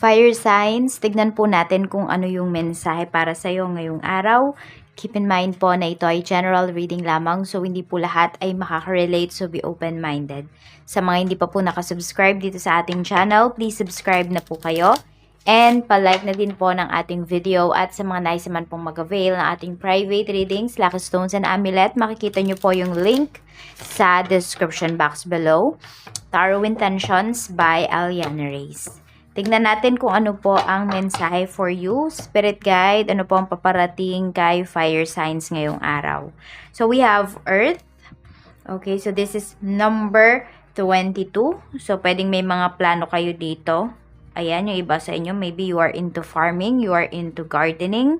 Fire signs, tignan po natin kung ano yung mensahe para sa'yo ngayong araw. Keep in mind po na ito ay general reading lamang, so hindi po lahat ay makaka-relate, so be open-minded. Sa mga hindi pa po nakasubscribe dito sa ating channel, please subscribe na po kayo. And palike na din po ng ating video, at sa mga nais naman pong mag-avail ng ating private readings, Lucky Stones and Amulet, makikita nyo po yung link sa description box below. Tarot Intentions by Aliana Reyes. Tignan natin kung ano po ang mensahe for you, Spirit Guide, ano po ang paparating kay fire signs ngayong araw. So we have Earth. Okay, so this is number 22. So pwedeng may mga plano kayo dito. Ayan, yung iba sa inyo, maybe you are into farming, you are into gardening.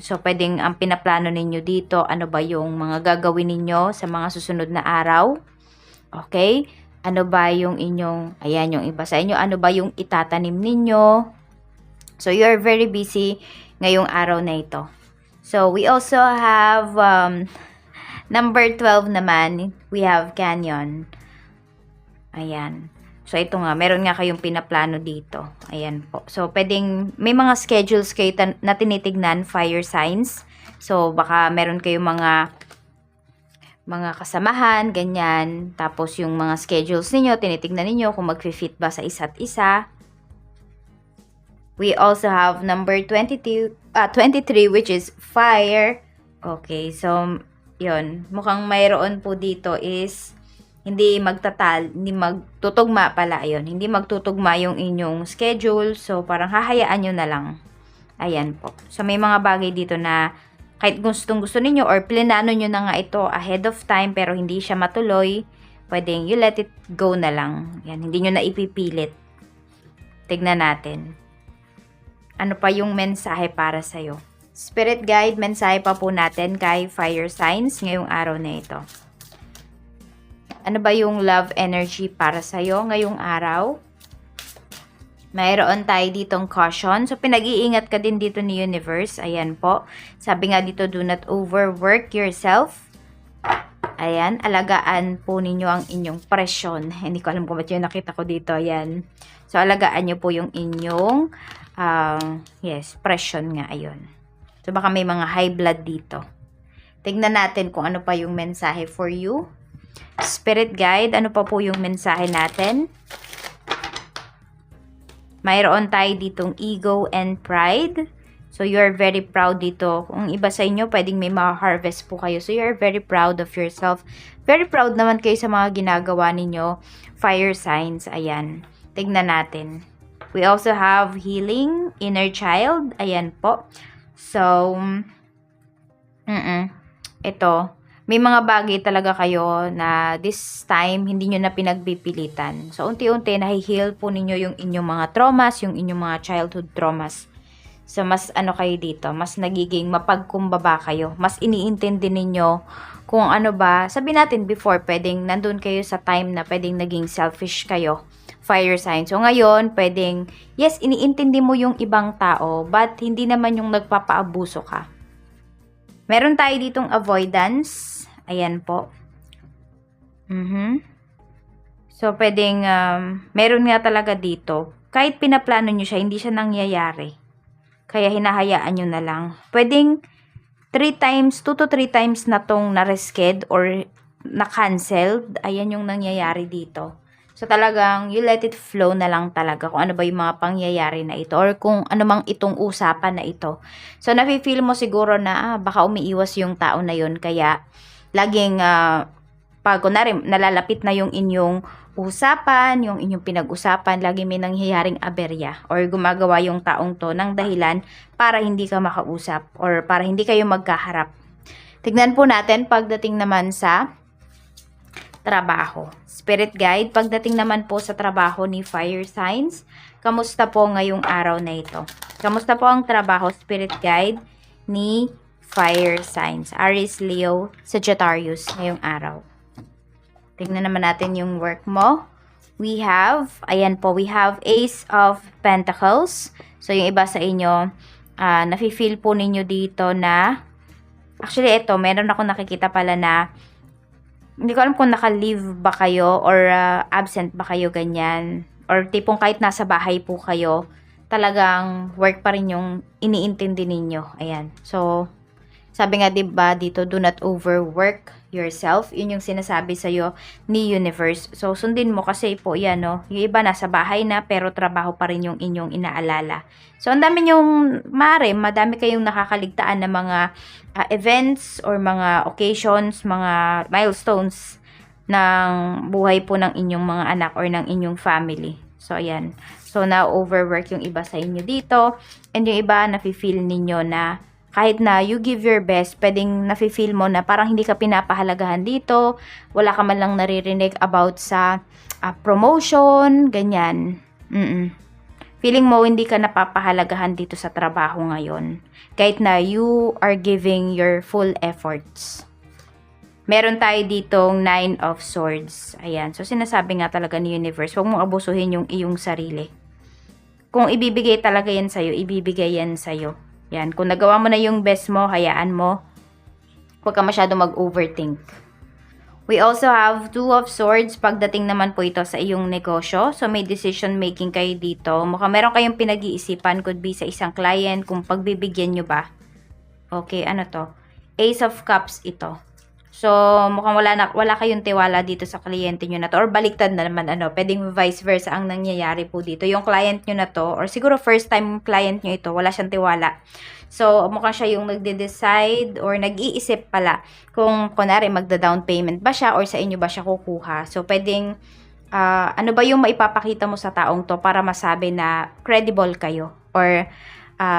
So pwedeng ang pinaplano ninyo dito, ano ba yung mga gagawin ninyo sa mga susunod na araw. Okay? Ano ba yung inyong, ayan yung iba sa inyo, ano ba yung itatanim ninyo. So, you are very busy ngayong araw na ito. So, we also have, number 12 naman, we have Canyon. Ayan. So, ito nga, meron nga kayong pinaplano dito. Ayan po. So, pwedeng, may mga schedules kayo na tinitignan, fire signs. So, baka meron kayong mga kasamahan, ganyan. Tapos yung mga schedules ninyo, tinitignan ninyo kung mag-fit ba sa isa't isa. We also have number 23, which is fire. Okay, so, yun. Mukhang mayroon po dito is, hindi magtutugma pala, yun. Hindi magtutugma yung inyong schedule. So, parang hahayaan nyo na lang. Ayan po. So, may mga bagay dito na kahit gustong-gusto ninyo or plinano nyo na nga ito ahead of time pero hindi siya matuloy, pwedeng you let it go na lang. Yan, hindi nyo na ipipilit. Tignan natin. Ano pa yung mensahe para sa'yo? Spirit Guide, mensahe pa po natin kay fire signs ngayong araw na ito. Ano ba yung love energy para sa'yo ngayong araw? Mayroon tayo ditong caution. So, pinag-iingat ka din dito ni Universe. Ayan po. Sabi nga dito, do not overwork yourself. Ayan. Alagaan po ninyo ang inyong presyon. Hindi ko alam kung ba't yung nakita ko dito. Ayan. So, alagaan nyo po yung inyong, presyon nga. Ayun. So, baka may mga high blood dito. Tignan natin kung ano pa yung mensahe for you. Spirit Guide, ano pa po yung mensahe natin? Mayroon tayo ditong ego and pride. So, you are very proud dito. Kung iba sa inyo, pwedeng may ma-harvest po kayo. So, you are very proud of yourself. Very proud naman kayo sa mga ginagawa ninyo. Fire signs. Ayan. Tignan natin. We also have healing, inner child. Ayan po. So, ito. May mga bagay talaga kayo na this time, hindi nyo na pinagpipilitan. So, unti-unti, nahi-heal po ninyo yung inyong mga traumas, yung inyong mga childhood traumas. So, mas kayo dito, mas nagiging mapagkumbaba kayo. Mas iniintindi ninyo kung ano ba, sabi natin before, pwedeng nandun kayo sa time na pwedeng naging selfish kayo. Fire sign. So, ngayon, pwedeng, yes, iniintindi mo yung ibang tao, but hindi naman yung nagpapaabuso ka. Meron tayo ditong avoidance. Ayan po. So, pwedeng, meron nga talaga dito. Kahit pinaplano nyo siya, hindi siya nangyayari. Kaya hinahayaan nyo na lang. Pwedeng 2 to 3 times na tong na-reschedule or na-canceled. Ayan yung nangyayari dito. So, talagang you let it flow na lang talaga kung ano ba yung mga pangyayari na ito or kung ano mang itong usapan na ito. So, nafe-feel mo siguro na baka umiiwas yung tao na yun. Kaya, laging, pag kunwari, nalalapit na yung inyong usapan, yung inyong pinag-usapan, lagi may nangyayaring aberya or gumagawa yung taong to ng dahilan para hindi ka makausap or para hindi kayo magkaharap. Tignan po natin pagdating naman sa trabaho. Spirit Guide, pagdating naman po sa trabaho ni fire signs, kamusta po ngayong araw na ito? Kamusta po ang trabaho, Spirit Guide, ni fire signs? Aries, Leo, Sagittarius ngayong araw. Tignan naman natin yung work mo. We have, ayan po, we have Ace of Pentacles. So, yung iba sa inyo, nafe-feel po ninyo dito na, actually, ito, meron ako nakikita pala na, hindi ko alam kung naka-leave ba kayo or absent ba kayo ganyan. or tipong kahit nasa bahay po kayo, talagang work pa rin yung iniintindi ninyo. Ayan. So, sabi nga 'di ba dito, do not overwork yourself. Yun yung sinasabi sa iyo ni universe. So sundin mo kasi po 'yan, no. Yung iba nasa bahay na pero trabaho pa rin yung inyong inaalala. So ang dami yung madami kayong nakakaligtaan na mga events or mga occasions, mga milestones ng buhay po ng inyong mga anak or ng inyong family. So ayan. So na overwork yung iba sa inyo dito, and yung iba nafi-feel ninyo na kahit na you give your best, pwedeng nafe-feel mo na parang hindi ka pinapahalagahan dito, wala ka man lang naririnig about sa promotion, ganyan. Feeling mo hindi ka napapahalagahan dito sa trabaho ngayon, kahit na you are giving your full efforts. Meron tayo ditong 9 of Swords. Ayan. So, sinasabi nga talaga ni universe, huwag mong abusuhin yung iyong sarili. Kung ibibigay talaga yan sa'yo, ibibigay yan sa'yo. Yan, kung nagawa mo na yung best mo, hayaan mo. Huwag ka masyado mag-overthink. We also have 2 of Swords. Pagdating naman po ito sa iyong negosyo. So, may decision making kayo dito. Mukhang meron kayong pinag-iisipan. Could be sa isang client, kung pagbibigyan nyo ba. Okay, ano to? Ace of Cups ito. So, mukhang wala kayong tiwala dito sa kliyente nyo na to. Or baliktad na naman, pwedeng vice versa ang nangyayari po dito. Yung client nyo na to, or siguro first time client nyo ito, wala siyang tiwala. So, mukhang siya yung nagde-decide or nag-iisip pala kung kunwari magda-down payment ba siya or sa inyo ba siya kukuha. So, pwedeng, ano ba yung maipapakita mo sa taong to para masabi na credible kayo or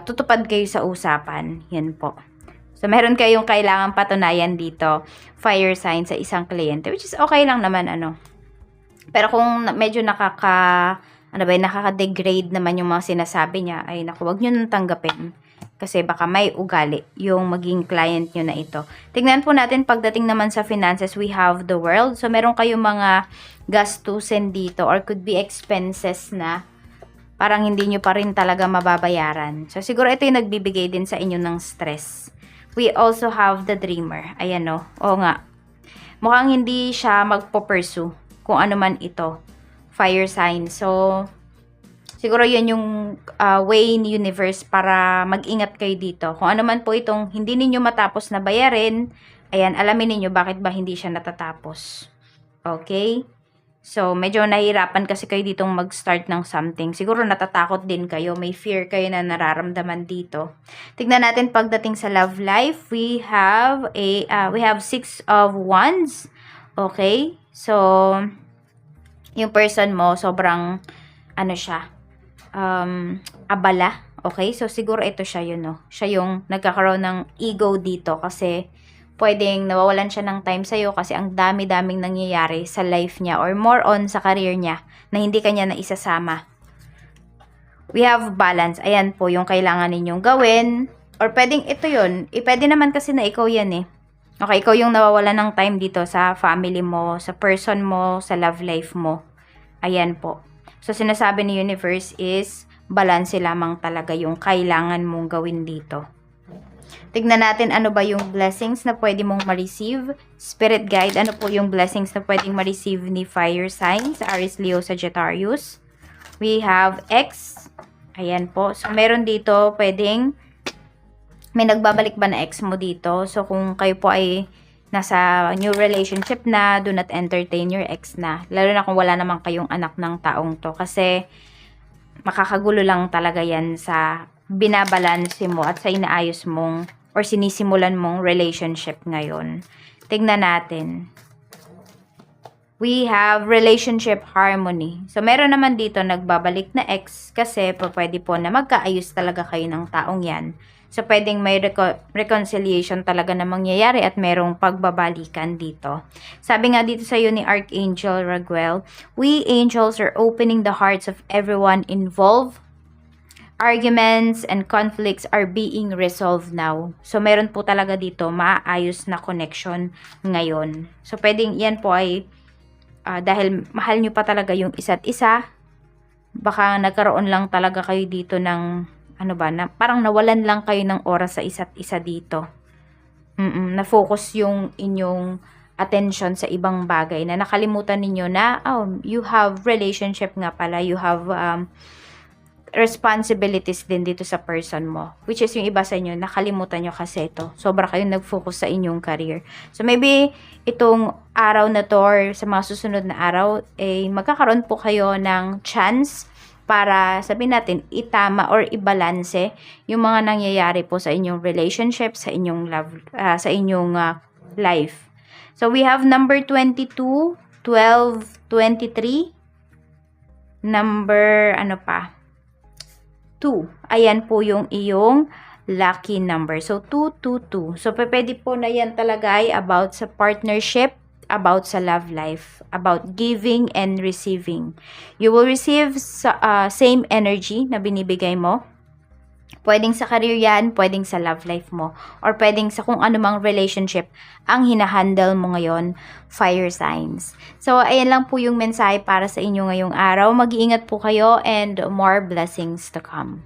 tutupad kayo sa usapan. Yan po. So, meron kayong kailangan patunayan dito, fire sign sa isang kliyente, which is okay lang naman, Pero kung medyo nakaka-degrade naman yung mga sinasabi niya, ay naku, wag nyo nang tanggapin. Kasi baka may ugali yung maging client nyo na ito. Tingnan po natin, pagdating naman sa finances, we have the World. So, meron kayong mga gastusin dito or could be expenses na parang hindi nyo pa rin talaga mababayaran. So, siguro ito yung nagbibigay din sa inyo ng stress. We also have the Dreamer. Ayan, no? Oo nga. Mukhang hindi siya magpo-pursue kung ano man ito. Fire sign. So, siguro yun yung way ni universe para mag-ingat kayo dito. Kung ano man po itong hindi ninyo matapos na bayarin, ayan, alamin ninyo bakit ba hindi siya natatapos. Okay? So, medyo nahihirapan kasi kayo ditong mag-start ng something. Siguro natatakot din kayo. May fear kayo na nararamdaman dito. Tignan natin pagdating sa love life. We have 6 of Wands. Okay? So, yung person mo, sobrang, abala. Okay? So, siguro ito siya yun, no? Siya yung nagkakaroon ng ego dito kasi pwedeng nawawalan siya ng time sa'yo kasi ang dami-daming nangyayari sa life niya or more on sa career niya na hindi kanya na isasama. We have balance. Ayan po yung kailangan ninyong gawin. Or pwedeng ito yun. Pwede naman kasi na ikaw yan eh. Okay, ikaw yung nawawalan ng time dito sa family mo, sa person mo, sa love life mo. Ayan po. So, sinasabi ni universe is balance lamang talaga yung kailangan mong gawin dito. Tignan natin ano ba yung blessings na pwede mong ma-receive. Spirit guide, ano po yung blessings na pwedeng ma-receive ni fire signs, Aries, Leo, Sagittarius. We have X. Ayan po. So, meron dito pwedeng may nagbabalik ba na ex mo dito. So, kung kayo po ay nasa new relationship na, do not entertain your ex na. Lalo na kung wala naman kayong anak ng taong to. Kasi, makakagulo lang talaga yan sa binabalanse mo at sa inaayos mong or sinisimulan mong relationship ngayon. Tignan natin. We have relationship harmony. So, meron naman dito nagbabalik na ex kasi pwede po na magkaayos talaga kayo ng taong yan. So, pwedeng may reconciliation talaga na mangyayari at merong pagbabalikan dito. Sabi nga dito sa iyo ni Archangel Raguel, we angels are opening the hearts of everyone involved. Arguments and conflicts are being resolved now. So, meron po talaga dito maayos na connection ngayon. So, pwedeng yan po ay dahil mahal nyo pa talaga yung isa't isa, baka nagkaroon lang talaga kayo dito ng, na parang nawalan lang kayo ng oras sa isa't isa dito. Na-focus yung inyong attention sa ibang bagay na nakalimutan ninyo na, you have relationship nga pala, you have responsibilities din dito sa person mo. Which is yung iba sa inyo, nakalimutan nyo kasi ito. Sobra kayong nag-focus sa inyong career. So maybe itong araw na to or sa mga susunod na araw, magkakaroon po kayo ng chance para sabihin natin itama or ibalanse yung mga nangyayari po sa inyong relationship, sa inyong love, sa inyong life. So we have number 22, 12, 23, number 2. Ayan po yung iyong lucky number. So 222. So pwede po na yan talaga ay about sa partnership, about sa love life, about giving and receiving. You will receive same energy na binibigay mo. Pwedeng sa career yan, pwedeng sa love life mo, or pwedeng sa kung anumang relationship ang hinahandle mo ngayon, fire signs. So, ayan lang po yung mensahe para sa inyo ngayong araw. Mag-iingat po kayo and more blessings to come.